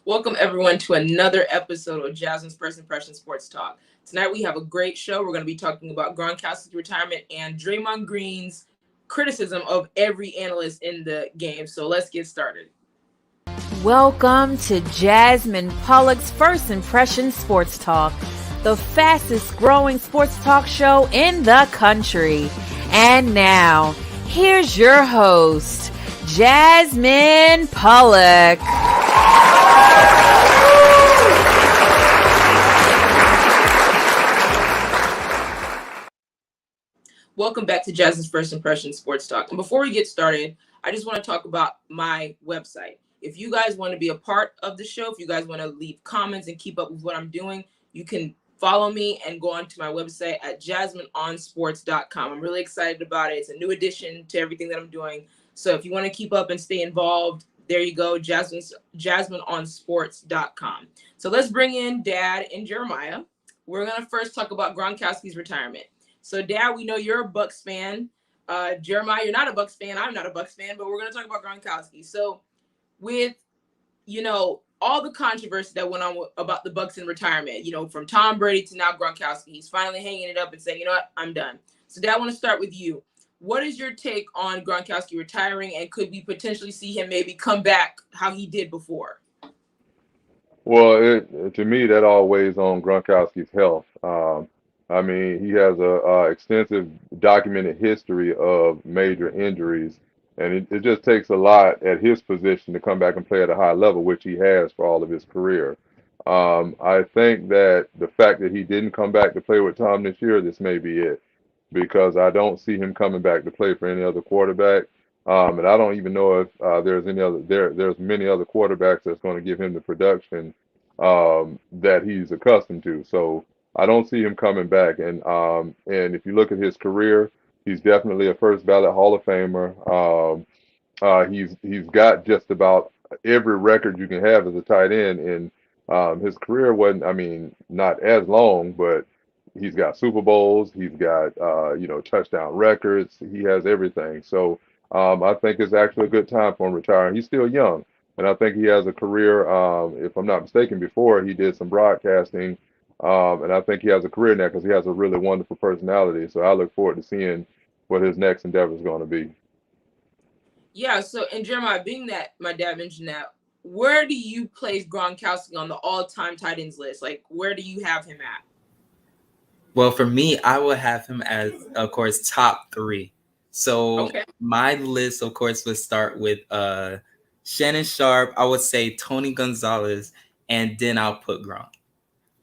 Welcome everyone to another episode of Jasmine's First Impression Sports Talk. Tonight we have a great show. We're going to be talking about Gronkowski's retirement and Draymond Green's criticism of every analyst in the game. So let's get started. Welcome to Jasmine Pollock's First Impression Sports Talk, the fastest growing sports talk show in the country. And now, here's your host, Jasmine Pollock. Welcome back to Jasmine's First Impression Sports Talk. And before we get started, I just want to talk about my website. If you guys want to be a part of the show, if you guys want to leave comments and keep up with what I'm doing, you can follow me and go onto my website at jasmineonsports.com. I'm really excited about it. It's a new addition to everything that I'm doing. So if you want to keep up and stay involved, there you go, jasmineonsports.com. So let's bring in Dad and Jeremiah. We're going to first talk about Gronkowski's retirement. So, Dad, we know you're a Bucks fan. Jeremiah, you're not a Bucks fan. I'm not a Bucks fan, but we're going to talk about Gronkowski. So, with, all the controversy that went on about the Bucks in retirement, from Tom Brady to now Gronkowski, he's finally hanging it up and saying, you know what, I'm done. So, Dad, I want to start with you. What is your take on Gronkowski retiring, and could we potentially see him maybe come back how he did before? Well, to me, that all weighs on Gronkowski's health. He has a extensive documented history of major injuries, and it just takes a lot at his position to come back and play at a high level, which he has for all of his career. I think that the fact that he didn't come back to play with Tom this year, this may be it, because I don't see him coming back to play for any other quarterback. And I don't even know if there's any other there's many other quarterbacks that's going to give him the production that he's accustomed to. So I don't see him coming back. And if you look at his career, he's definitely a first ballot Hall of Famer. He's got just about every record you can have as a tight end. And his career wasn't, not as long, but he's got Super Bowls. He's got touchdown records. He has everything. So I think it's actually a good time for him retiring. He's still young, and I think he has a career. If I'm not mistaken, before he did some broadcasting. And I think he has a career now because he has a really wonderful personality. So I look forward to seeing what his next endeavor is going to be. Yeah, so, and Jeremiah, being that my dad mentioned that, where do you place Gronkowski on the all-time tight ends list? Like, where do you have him at? Well, for me, I will have him as, of course, top 3. So My list, of course, would start with Shannon Sharp. I would say Tony Gonzalez, and then I'll put Gronk.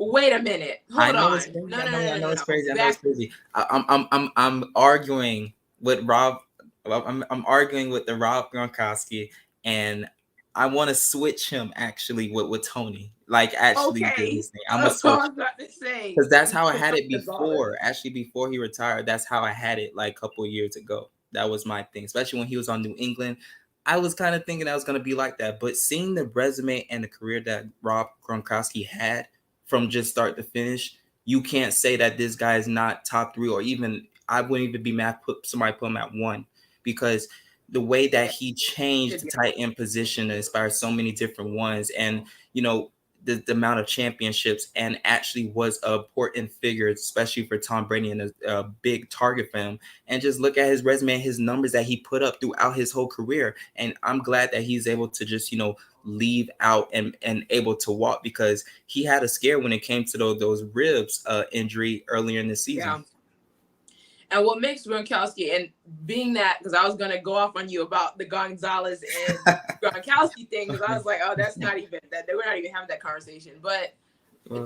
Wait a minute. Hold on. No. I know it's crazy. I'm arguing with Rob. I'm arguing with the Rob Gronkowski, and I want to switch him actually with Tony. Like actually do his thing. I'm gonna switch because that's how I had it before. Actually, before he retired, that's how I had it like a couple of years ago. That was my thing, especially when he was on New England. I was kind of thinking I was gonna be like that, but seeing the resume and the career that Rob Gronkowski had from just start to finish, you can't say that this guy is not top 3, or even I wouldn't even be mad put him at 1, because the way that he changed the tight end position inspired so many different ones, and the amount of championships, and actually was an important figure, especially for Tom Brady, and a big target for him. And just look at his resume and his numbers that he put up throughout his whole career. And I'm glad that he's able to just, leave out and able to walk, because he had a scare when it came to those ribs injury earlier in the season. Yeah. And what makes Gronkowski, and being that, because I was going to go off on you about the Gonzalez and Gronkowski thing, because I was like, oh, that's not even, that we're not even having that conversation. But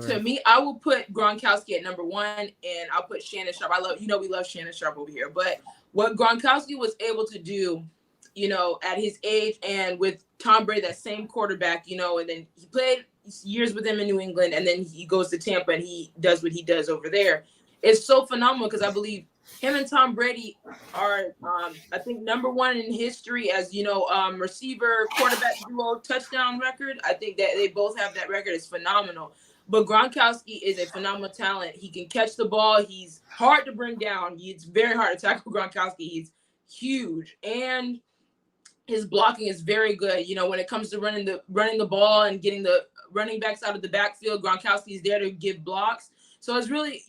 to me, I will put Gronkowski at number 1, and I'll put Shannon Sharp. We love Shannon Sharp over here. But what Gronkowski was able to do, at his age, and with Tom Brady, that same quarterback, and then he played years with him in New England, and then he goes to Tampa and he does what he does over there. It's so phenomenal, because I believe him and Tom Brady are, I think, number 1 in history as, receiver, quarterback duo touchdown record. I think that they both have that record. It's phenomenal. But Gronkowski is a phenomenal talent. He can catch the ball. He's hard to bring down. It's very hard to tackle Gronkowski. He's huge. And his blocking is very good. When it comes to running the ball and getting the running backs out of the backfield, Gronkowski is there to give blocks. So it's really,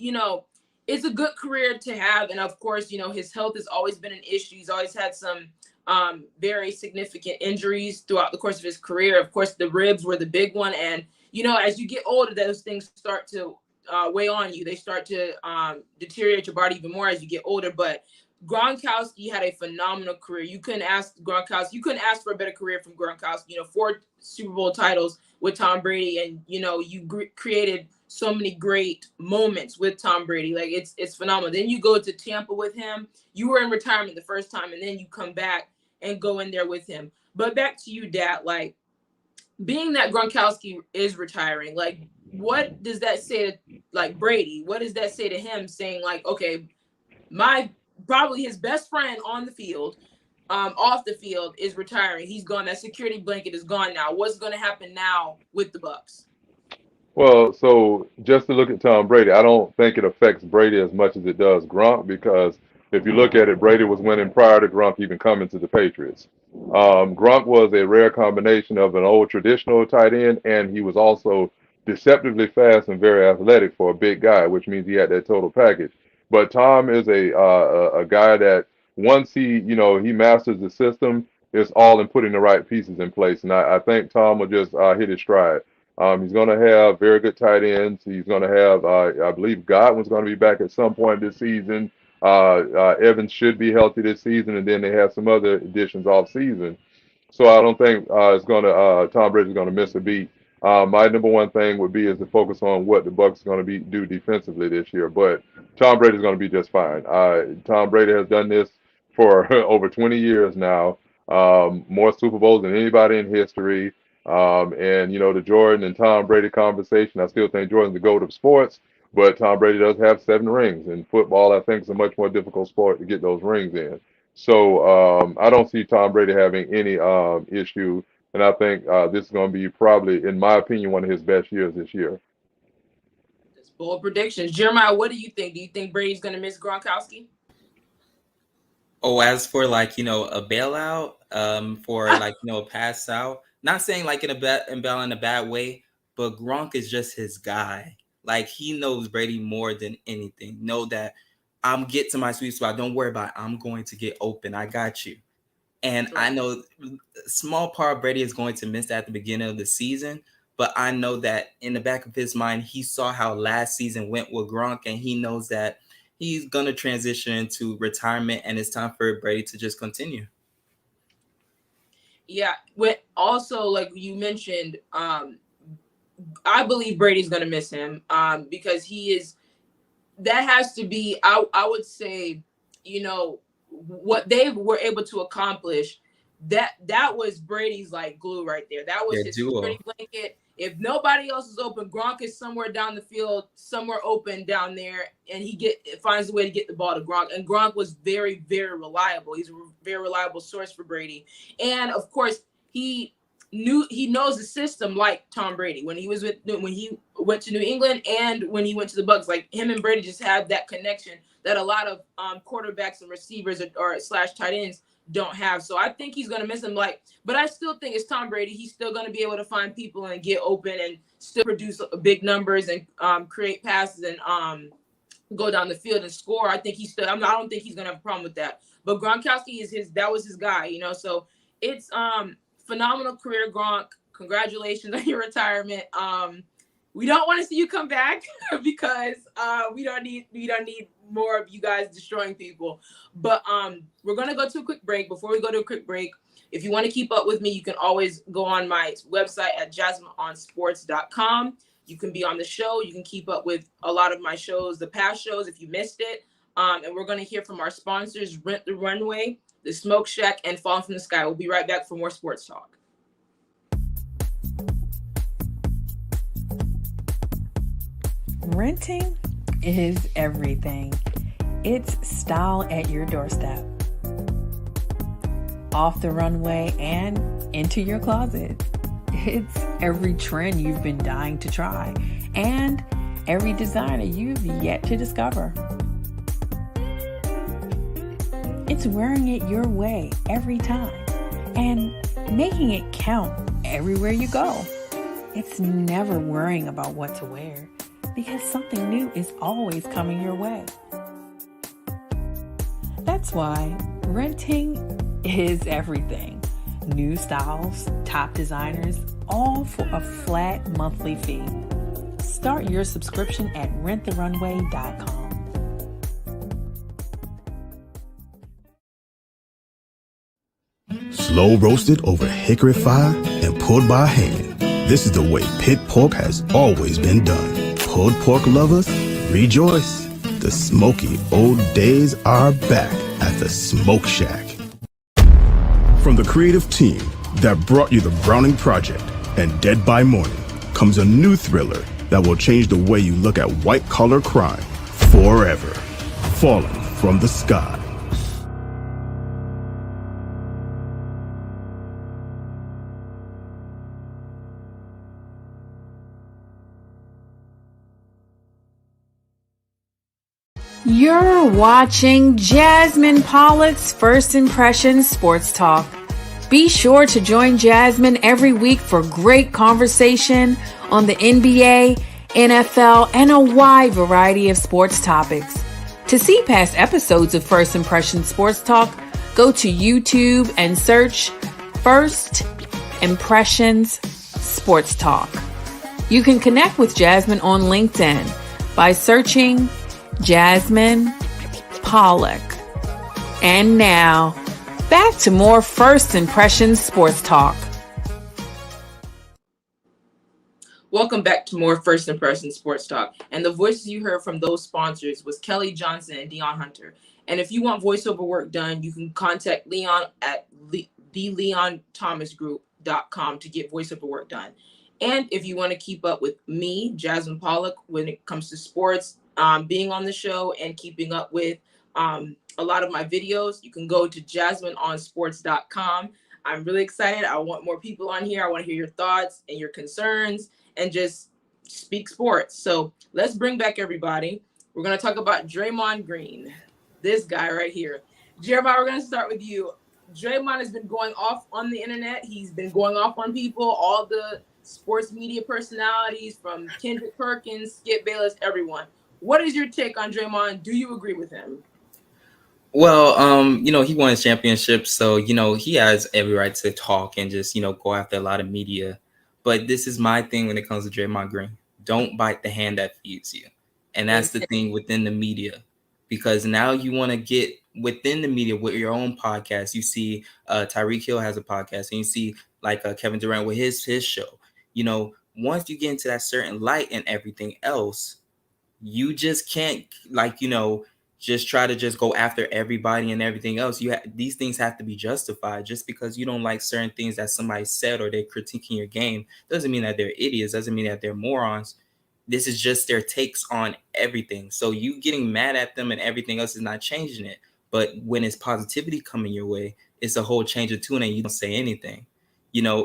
it's a good career to have. And of course, his health has always been an issue. He's always had some very significant injuries throughout the course of his career. Of course, the ribs were the big one. And, as you get older, those things start to weigh on you. They start to deteriorate your body even more as you get older. But Gronkowski had a phenomenal career. You couldn't ask for a better career from Gronkowski. 4 Super Bowl titles with Tom Brady, and you created so many great moments with Tom Brady. Like it's phenomenal. Then you go to Tampa with him. You were in retirement the first time, and then you come back and go in there with him. But back to you, Dad. Like, being that Gronkowski is retiring, like, what does that say to, like, Brady? What does that say to him, saying, like, okay, probably his best friend on the field, off the field, is retiring. He's gone. That security blanket is gone now. What's going to happen now with the Bucs? Well, so just to look at Tom Brady, I don't think it affects Brady as much as it does Gronk, because if you look at it, Brady was winning prior to Gronk even coming to the Patriots. Gronk was a rare combination of an old traditional tight end, and he was also deceptively fast and very athletic for a big guy, which means he had that total package. But Tom is a guy that once he masters the system, it's all in putting the right pieces in place. And I think Tom will just hit his stride. He's going to have very good tight ends. He's going to have, I believe Godwin's going to be back at some point this season. Evans should be healthy this season, and then they have some other additions off season. So I don't think Tom Brady's going to miss a beat. My number one thing would be is to focus on what the Bucs are going to do defensively this year. But Tom Brady's going to be just fine. Tom Brady has done this for over 20 years now, more Super Bowls than anybody in history. And the Jordan and Tom Brady conversation, I still think Jordan's the GOAT of sports, but Tom Brady does have 7 rings. In football, I think it's a much more difficult sport to get those rings in. So I don't see Tom Brady having any issue, and I think this is going to be probably, in my opinion, one of his best years this year. That's bold predictions. Jeremiah, what do you think? Do you think Brady's going to miss Gronkowski? Oh, as for a bailout, for a pass out. Not saying like in a bad way, but Gronk is just his guy. Like, he knows Brady more than anything. Know that I'm get to my sweet spot. Don't worry about it. I'm going to get open. I got you. And I know a small part of Brady is going to miss that at the beginning of the season. But I know that in the back of his mind, he saw how last season went with Gronk, and he knows that he's going to transition into retirement, and it's time for Brady to just continue. Yeah, also, like you mentioned, I believe Brady's going to miss him because he is. That has to be, I would say, what they were able to accomplish. That was Brady's like glue right there. That was his security blanket. If nobody else is open, Gronk is somewhere down the field, somewhere open down there, and he finds a way to get the ball to Gronk. And Gronk was very, very reliable. He's a very reliable source for Brady. And of course, he knows the system like Tom Brady when he went to New England and when he went to the Bucs. Like, him and Brady just have that connection that a lot of quarterbacks and receivers or / tight ends don't have. So I think he's going to miss him. But I still think it's Tom Brady. He's still going to be able to find people and get open and still produce big numbers and create passes and go down the field and score. I think I don't think he's going to have a problem with that. But Gronkowski that was his guy, So it's phenomenal career, Gronk. Congratulations on your retirement. We don't want to see you come back because we don't need more of you guys destroying people. But we're going to go to a quick break. Before we go to a quick break, if you want to keep up with me, you can always go on my website at jasmineonsports.com. You can be on the show. You can keep up with a lot of my shows, the past shows, if you missed it. And we're going to hear from our sponsors, Rent the Runway, The Smoke Shack, and Fall from the Sky. We'll be right back for more sports talk. Renting is everything. It's style at your doorstep. Off the runway and into your closet. It's every trend you've been dying to try and every designer you've yet to discover. It's wearing it your way every time. and making it count everywhere you go. It's never worrying about what to wear because something new is always coming your way. That's why renting is everything. New styles, top designers, all for a flat monthly fee. Start your subscription at renttherunway.com. Slow roasted over hickory fire and pulled by hand. This is the way pit pork has always been done. Pulled pork lovers, rejoice. The smoky old days are back at the Smoke Shack. From the creative team that brought you the Browning Project and Dead by Morning comes a new thriller that will change the way you look at white-collar crime forever. Fallen from the Sky. You're watching Jasmine Pollock's First Impressions Sports Talk. Be sure to join Jasmine every week for great conversation on the NBA, NFL, and a wide variety of sports topics. To see past episodes of First Impressions Sports Talk, go to YouTube and search First Impressions Sports Talk. You can connect with Jasmine on LinkedIn by searching Jasmine Pollock. And now, back to more First Impressions Sports Talk. Welcome back to more First Impressions Sports Talk. And the voices you heard from those sponsors was Kelly Johnson and Dion Hunter. And if you want voiceover work done, you can contact Leon at theleonthomasgroup.com to get voiceover work done. And if you want to keep up with me, Jasmine Pollock, when it comes to sports, being on the show and keeping up with a lot of my videos, you can go to jasmineonsports.com. I'm really excited. I want more people on here. I want to hear your thoughts and your concerns and just speak sports. So let's bring back everybody. We're going to talk about Draymond Green, this guy right here. Jeremiah, we're going to start with you. Draymond has been going off on the internet. He's been going off on people, all the sports media personalities from Kendrick Perkins, Skip Bayless, everyone. What is your take on Draymond? Do you agree with him? Well, he won his championship, so, he has every right to talk and just, go after a lot of media. But this is my thing when it comes to Draymond Green. Don't bite the hand that feeds you. And that's the thing within the media, because now you want to get within the media with your own podcast. You see Tyreek Hill has a podcast, and you see like Kevin Durant with his show. Once you get into that certain light and everything else, you just can't just try to just go after everybody and everything else. These things have to be justified. Just because you don't like certain things that somebody said or they're critiquing your game doesn't mean that they're idiots, doesn't mean that they're morons. This is just their takes on everything. So you getting mad at them and everything else is not changing it. But when it's positivity coming your way, it's a whole change of tune and you don't say anything.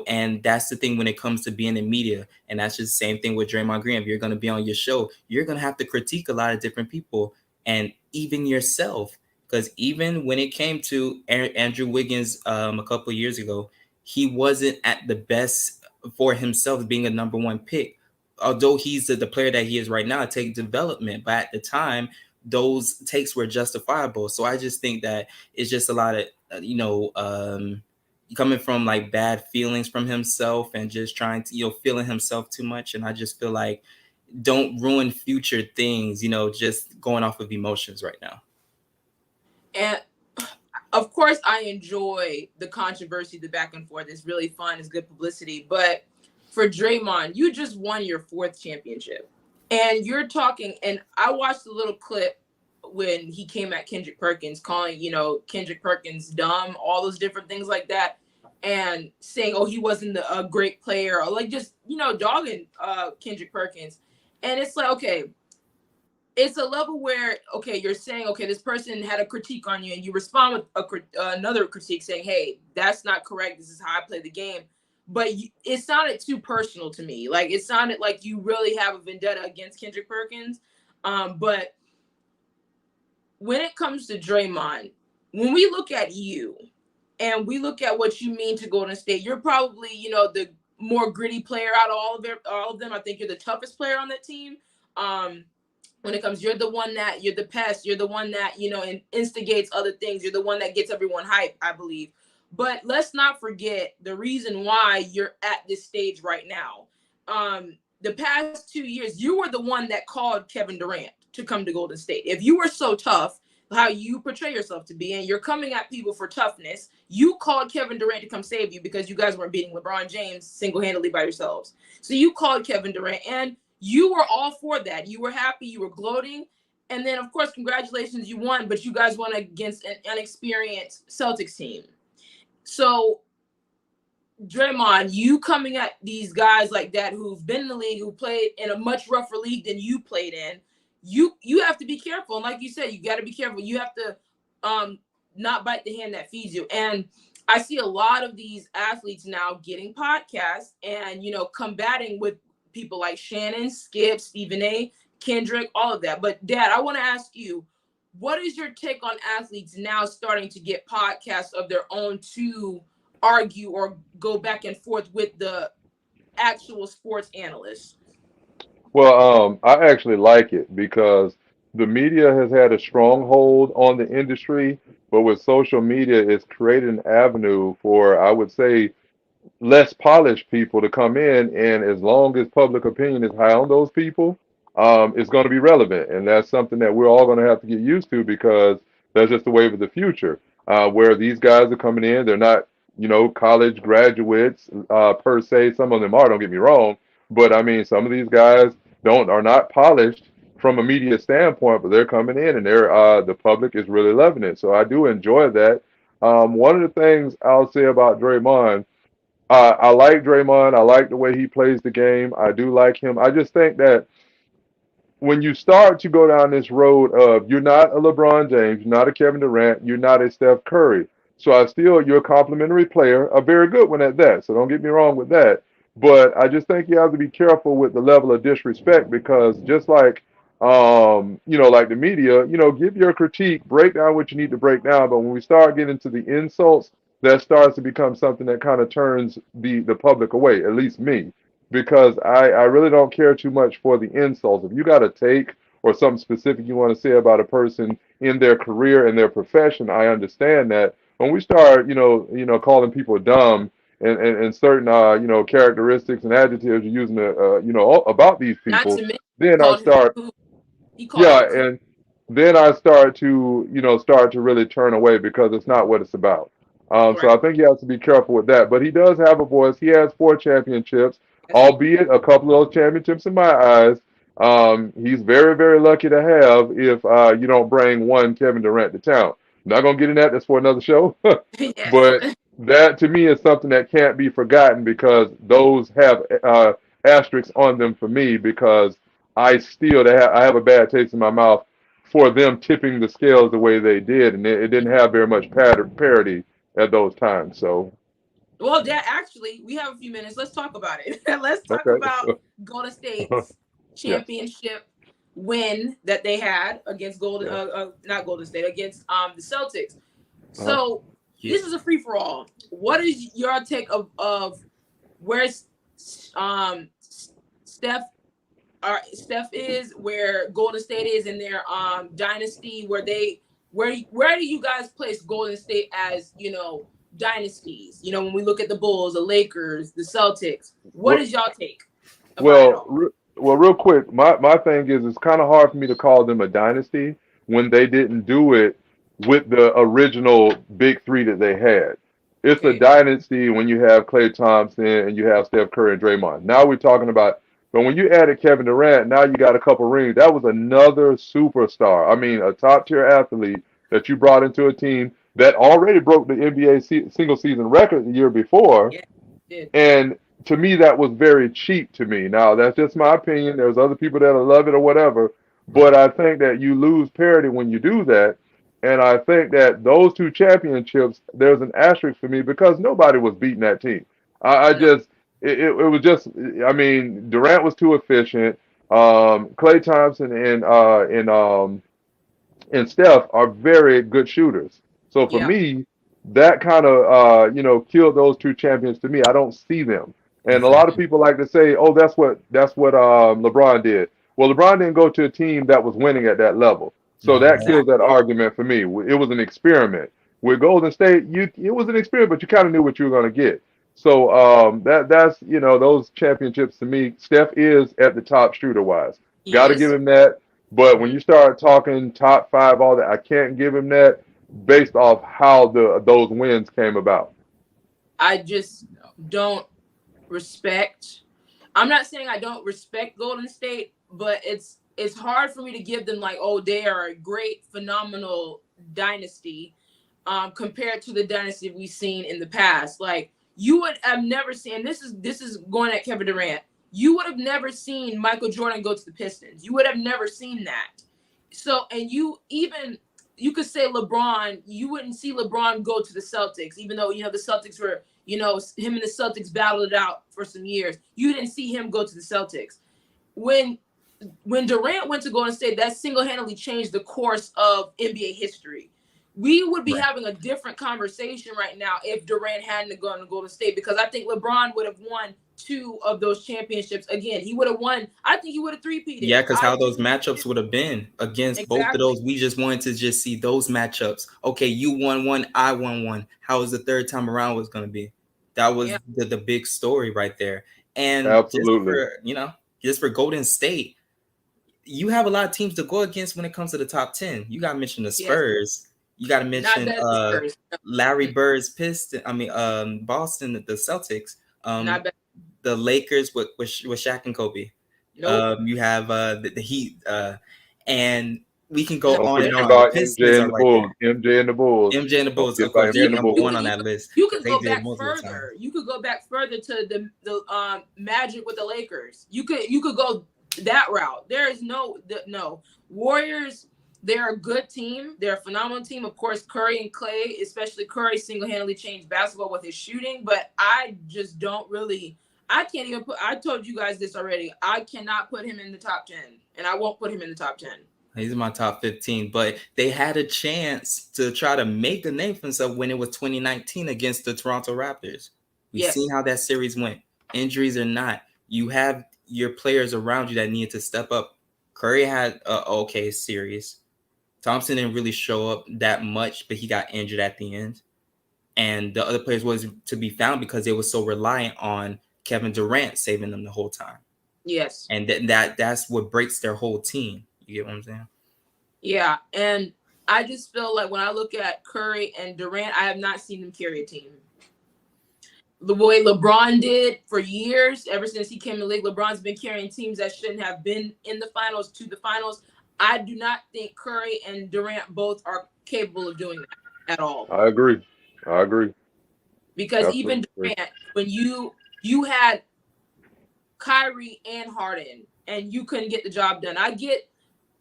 And that's the thing when it comes to being in media. And that's just the same thing with Draymond Green. If you're going to be on your show, you're going to have to critique a lot of different people and even yourself. Because even when it came to Andrew Wiggins a couple of years ago, he wasn't at the best for himself being a number one pick. Although he's the player that he is right now, take development. But at the time, those takes were justifiable. So I just think that it's just a lot of, coming from like bad feelings from himself and just trying to, feeling himself too much. And I just feel like don't ruin future things, just going off of emotions right now. And of course, I enjoy the controversy, the back and forth. It's really fun. It's good publicity. But for Draymond, you just won your 4th championship. And you're talking, and I watched a little clip when he came at Kendrick Perkins, calling, Kendrick Perkins dumb, all those different things like that. And saying, oh, he wasn't a great player, or like just, dogging Kendrick Perkins. And it's like, okay, it's a level where, okay, you're saying, okay, this person had a critique on you and you respond with another critique saying, hey, that's not correct. This is how I play the game. But it sounded too personal to me. Like, it sounded like you really have a vendetta against Kendrick Perkins. But when it comes to Draymond, when we look at you, and we look at what you mean to Golden State, you're probably, the more gritty player out of all of them. I think you're the toughest player on that team. When it comes, you're the pest. You're the one that, instigates other things. You're the one that gets everyone hyped, I believe. But let's not forget the reason why you're at this stage right now. The past 2 years, you were the one that called Kevin Durant to come to Golden State. If you were so tough, how you portray yourself to be, and you're coming at people for toughness, you called Kevin Durant to come save you because you guys weren't beating LeBron James single-handedly by yourselves. So you called Kevin Durant, and you were all for that. You were happy, you were gloating, and then, of course, congratulations, you won, but you guys won against an inexperienced Celtics team. So, Draymond, you coming at these guys like that who've been in the league, who played in a much rougher league than you played in, you have to be careful. And like you said, you got to be careful. You have to not bite the hand that feeds you. And I see a lot of these athletes now getting podcasts and, combating with people like Shannon, Skip, Stephen A, Kendrick, all of that. But Dad, I want to ask you, what is your take on athletes now starting to get podcasts of their own to argue or go back and forth with the actual sports analysts? Well, I actually like it because the media has had a strong hold on the industry, but with social media, it's created an avenue for, I would say, less polished people to come in, and as long as public opinion is high on those people, it's going to be relevant, and that's something that we're all going to have to get used to because that's just the wave of the future. Where these guys are coming in, they're not, college graduates per se. Some of them are, don't get me wrong, but I mean, some of these guys are not polished from a media standpoint, but they're coming in, and the public is really loving it. So I do enjoy that. One of the things I'll say about Draymond. I like Draymond. I like the way he plays the game. I do like him. I just think that when you start to go down this road of you're not a LeBron James, you're not a Kevin Durant, you're not a Steph Curry. So you're a complimentary player, a very good one at that. So don't get me wrong with that. But I just think you have to be careful with the level of disrespect because just like, like the media, give your critique, break down what you need to break down. But when we start getting to the insults, that starts to become something that kind of turns the public away, at least me, because I really don't care too much for the insults. If you got a take or something specific you want to say about a person in their career and their profession, I understand that. When we start, calling people dumb and certain, characteristics and adjectives you're using, about these Not people, to mention, then I start, he called yeah, him. and then I start to really turn away because it's not what it's about. So Right. I think he has to be careful with that. But he does have a voice. He has 4 championships, Yes, albeit a couple of those championships in my eyes. He's very, very lucky to have if you don't bring one Kevin Durant to town. Not gonna get in that. That's for another show. yes. But that to me is something that can't be forgotten because those have asterisks on them for me because I have a bad taste in my mouth for them tipping the scales the way they did, and it didn't have very much parity at those times. So, Well, Dad, actually, we have a few minutes. Let's talk about it. Let's talk okay. about Golden State's Yes. championship win that they had against not Golden State, against the Celtics. So this is a free for all. What is your take of where Steph is, where Golden State is in their dynasty, where do you guys place Golden State as, dynasties? When we look at the Bulls, the Lakers, the Celtics, what is y'all take about it all? Well, real quick, my thing is it's kind of hard for me to call them a dynasty when they didn't do it with the original big three that they had. It's a dynasty when you have Klay Thompson and you have Steph Curry and Draymond. Now we're talking about, but when you added Kevin Durant, now you got a couple rings. That was another superstar. I mean, a top tier athlete that you brought into a team that already broke the NBA single season record the year before. Yeah, and to me, that was very cheap to me. Now, that's just my opinion. There's other people that'll love it or whatever. But I think that you lose parity when you do that. And I think that those 2 championships, there's an asterisk for me because nobody was beating that team. It was just, I mean, Durant was too efficient. Klay Thompson and Steph are very good shooters. So for me, that kind of killed those two champions to me. I don't see them. And a lot of Exactly. people like to say, "Oh, that's what LeBron did." Well, LeBron didn't go to a team that was winning at that level, so No, that kills that Exactly. argument for me. It was an experiment with Golden State. It was an experiment, but you kind of knew what you were going to get. So that's those championships to me. Steph is at the top shooter wise. He Got to give is. him that. But when Mhm. you start talking top five, all that, I can't give him that based off how those wins came about. I just don't respect. I'm not saying I don't respect Golden State, but it's hard for me to give them like, oh, they are a great, phenomenal dynasty, compared to the dynasty we've seen in the past. Like you would have never seen. This is going at Kevin Durant. You would have never seen Michael Jordan go to the Pistons. You would have never seen that. So, and you could say LeBron. You wouldn't see LeBron go to the Celtics, even though the Celtics were, him and the Celtics battled it out for some years. You didn't see him go to the Celtics. When Durant went to Golden State, that single-handedly changed the course of NBA history. We would be right. having a different conversation right now if Durant hadn't gone to Golden State, because I think LeBron would have won 2 of those championships again. He would have won. I think he would have three-peated. Yeah, because I how those genuinely matchups would have been against both of exactly. those. We just wanted to just see those matchups. Okay, you won one, I won one. How was the third time around was going to be? That was Yeah. the big story right there. And Absolutely. just for Golden State, you have a lot of teams to go against when it comes to the top 10. You got to mention the Yes. Spurs. You got to Not mention better than Spurs. Larry Bird's Pistons. Boston, the Celtics. Not better. The Lakers with Shaq and Kobe. Nope. You have the Heat, and we can go No. Don't on and forget on. The about Pistons MJ and are the right Bulls. there. MJ and the Bulls. MJ and the Don't Bulls, forget of about course, they're MJ and the number Bulls. one on that list. You could They go did back multiple times. further. You could go back further to the Magic with the Lakers. You could go that route. There is no Warriors. They're a good team. They're a phenomenal team. Of course, Curry and Clay, especially Curry, single-handedly changed basketball with his shooting. But I just don't really. I can't even put. I told you guys this already. I cannot put him in the top 10, and I won't put him in the top 10. He's in my top 15, but they had a chance to try to make a name for themselves when it was 2019 against the Toronto Raptors. We've Yes. seen how that series went. Injuries or not, you have your players around you that need to step up. Curry had an okay series. Thompson didn't really show up that much, but he got injured at the end. And the other players wasn't to be found because they were so reliant on Kevin Durant saving them the whole time. Yes. And that's what breaks their whole team. You get what I'm saying? Yeah, and I just feel like when I look at Curry and Durant, I have not seen them carry a team. The way LeBron did for years, ever since he came in the league, LeBron's been carrying teams that shouldn't have been in the finals to the finals. I do not think Curry and Durant both are capable of doing that at all. I agree. Because Absolutely even agree. Durant, when you had Kyrie and Harden, and you couldn't get the job done. I get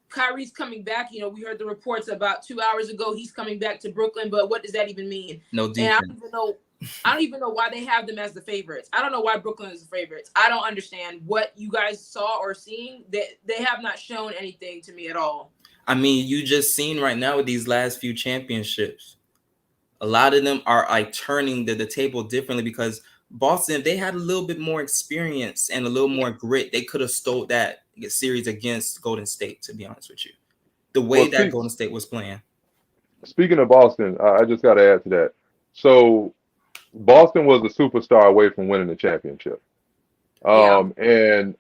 Kyrie's coming back. We heard the reports about 2 hours ago. He's coming back to Brooklyn, but what does that even mean? No And defense. I don't even know why they have them as the favorites. I don't know why Brooklyn is the favorites. I don't understand what you guys saw or seeing. They have not shown anything to me at all. I mean, you just seen right now with these last few championships, a lot of them are like turning the table differently because Boston, if they had a little bit more experience and a little more grit, they could have stole that series against Golden State, to be honest with you. The way Well, that Golden State was playing. speaking of Boston, I just got to add to that. So Boston was a superstar away from winning the championship. Yeah. And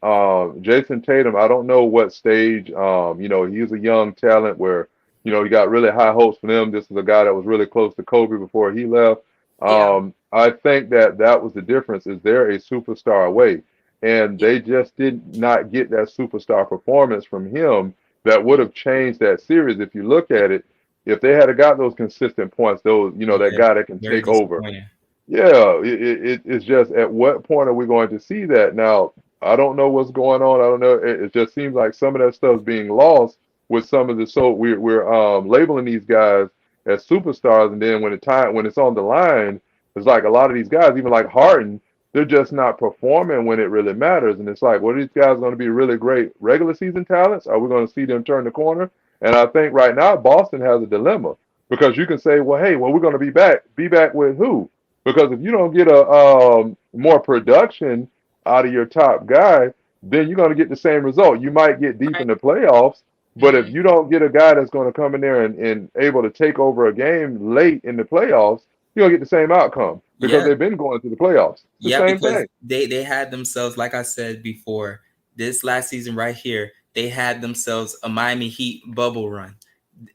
Jason Tatum, I don't know what stage. He's a young talent where he got really high hopes for them. This is a guy that was really close to Kobe before he left. Yeah. I think that was the difference. Is they're a superstar away, and they just did not get that superstar performance from him that would have changed that series. If you look at it, if they had got those consistent points, that Yeah, guy that can very take over. disappointing. Yeah, it's just at what point are we going to see that? Now, I don't know what's going on. I don't know. It just seems like some of that stuff's being lost with some of the. So we're labeling these guys as superstars, and then when it's on the line, it's like a lot of these guys, even like Harden, they're just not performing when it really matters. And it's like, what are these guys going to be really great regular season talents? Are we going to see them turn the corner? And I think right now Boston has a dilemma. because you can say, well, hey, well, we're going to be back. Be back with who? Because if you don't get a more production out of your top guy, then you're going to get the same result. You might get deep Right. in the playoffs, but if Mhm. you don't get a guy that's going to come in there and able to take over a game late in the playoffs, you're going to get the same outcome because Yeah, they've been going to the playoffs. It's the yeah, same because thing. they had themselves, like I said before, this last season right here, they had themselves a Miami Heat bubble run.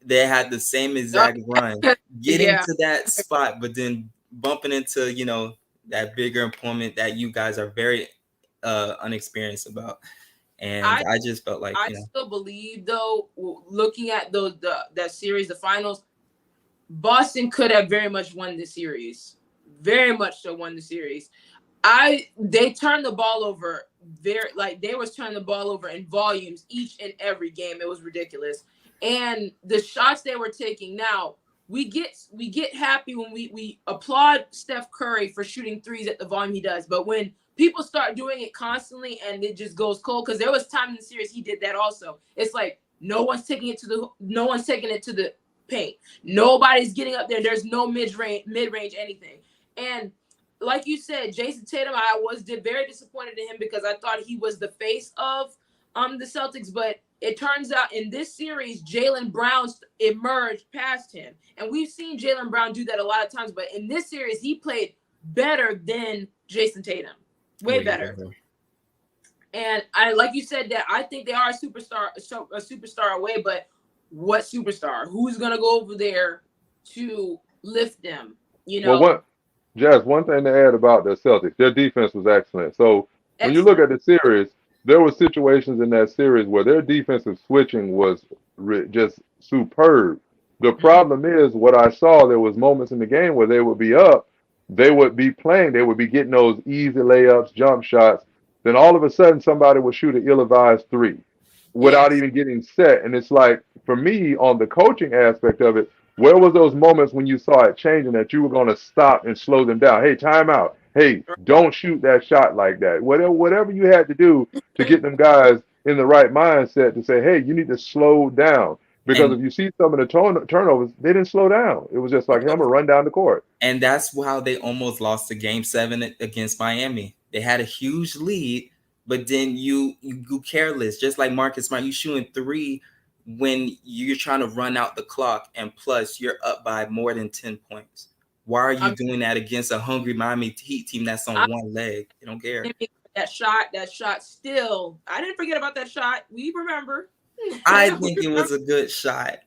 They had the same exact run, getting Yeah. to that spot, but then bumping into, that bigger opponent that you guys are very unexperienced about. And I I just felt like, I still believe though, looking at that series, the finals, Boston could have very much won the series. Very much so won the series. They turned the ball over they was turning the ball over in volumes each and every game. It was ridiculous. And the shots they were taking now, we get happy when we applaud Steph Curry for shooting threes at the volume he does. But when people start doing it constantly and it just goes cold, because there was time in the series he did that also. It's like no one's taking it to the paint. Nobody's getting up there. There's no mid-range anything. And like you said, Jason Tatum, I was very disappointed in him because I thought he was the face of the Celtics, but it turns out in this series, Jaylen Brown emerged past him. And we've seen Jaylen Brown do that a lot of times, but in this series, he played better than Jason Tatum. Way better. And like you said, that I think they are a superstar away, but what superstar? Who's gonna go over there to lift them? Well, one thing to add about the Celtics, their defense was excellent. So when you look Excellent. at the series, there were situations in that series where their defensive switching was just superb. The problem is what I saw, there was moments in the game where they would be up, they would be playing, they would be getting those easy layups, jump shots. Then all of a sudden somebody would shoot an ill-advised three without Yes. even getting set. And it's like, for me, on the coaching aspect of it, where was those moments when you saw it changing that you were going to stop and slow them down? Hey, time out. Hey, don't shoot that shot like that. Whatever you had to do to get them guys in the right mindset to say, hey, you need to slow down. Because and if you see some of the turnovers, they didn't slow down. It was just like, hey, I'm going to run down the court. and that's how they almost lost the game 7 against Miami. They had a huge lead, but then you go careless, just like Marcus Smart. You shooting 3 when you're trying to run out the clock, and plus you're up by more than 10 points. Why are you doing that against a hungry Miami Heat team that's on one leg? They don't care. That shot still, I didn't forget about that shot. We remember. I think it was a good shot.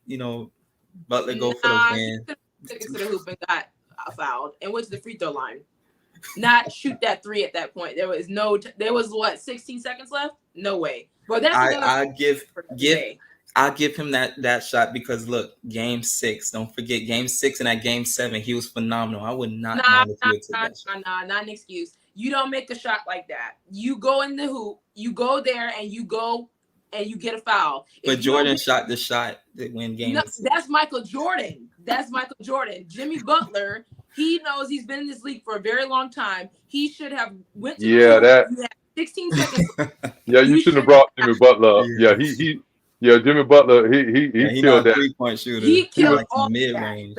Butler go for the win. He took it to the hoop and got fouled and went to the free throw line. Not shoot that 3 at that point. There was what, 16 seconds left? No way. But that's I'll give him that shot because look, game 6. Don't forget game 6 and that game 7. He was phenomenal. I would not mind if he would take that shot. Not an excuse. You don't make a shot like that. You go in the hoop, you go there and you get a foul. But Jordan shot the shot that win game. No, that's Michael Jordan. Jimmy Butler, he knows he's been in this league for a very long time. He should have went to the hoop. 16 seconds. Yeah, you shouldn't have brought Jimmy Butler up. Yeah, Jimmy Butler, he killed that. 3-point shooter. He killed like all mid-range.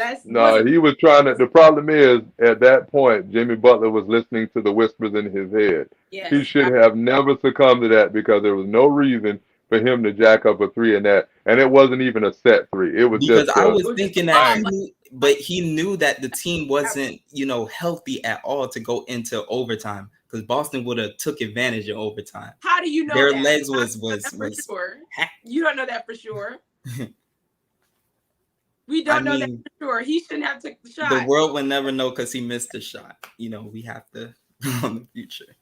He was trying to. The problem is, at that point, Jimmy Butler was listening to the whispers in his head. Yes, he should have never succumbed to that because there was no reason for him to jack up a 3 in that, and it wasn't even a set 3. It was because just. I was thinking that he knew that the team wasn't, healthy at all to go into overtime. Because Boston would have took advantage of overtime. How do you know their that? legs was for sure? You don't know that for sure. We don't know that for sure. He shouldn't have took the shot. The world will never know because he missed the shot. We have to on the future.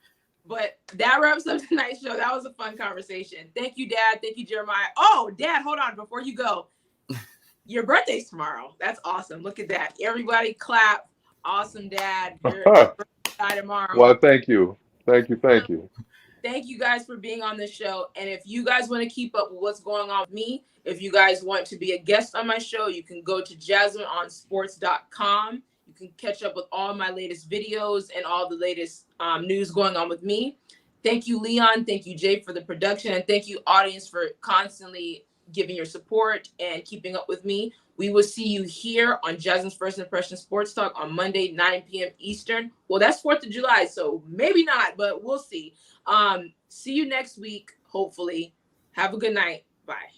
But that wraps up tonight's show. That was a fun conversation. Thank you, Dad. Thank you, Jeremiah. Oh, Dad, hold on before you go. Your birthday's tomorrow. That's awesome. Look at that. Everybody clap. Awesome, Dad. Your birthday tomorrow. Well, thank you. Thank you. Thank you guys for being on this show. And if you guys want to keep up with what's going on with me, if you guys want to be a guest on my show, you can go to JasmineOnSports.com. You can catch up with all my latest videos and all the latest news going on with me. Thank you, Leon. Thank you, Jay, for the production. And thank you, audience, for constantly giving your support and keeping up with me. We will see you here on Jasmine's First Impression Sports Talk on Monday, 9 p.m. Eastern. Well, that's 4th of July, so maybe not, but we'll see. See you next week, hopefully. Have a good night. Bye.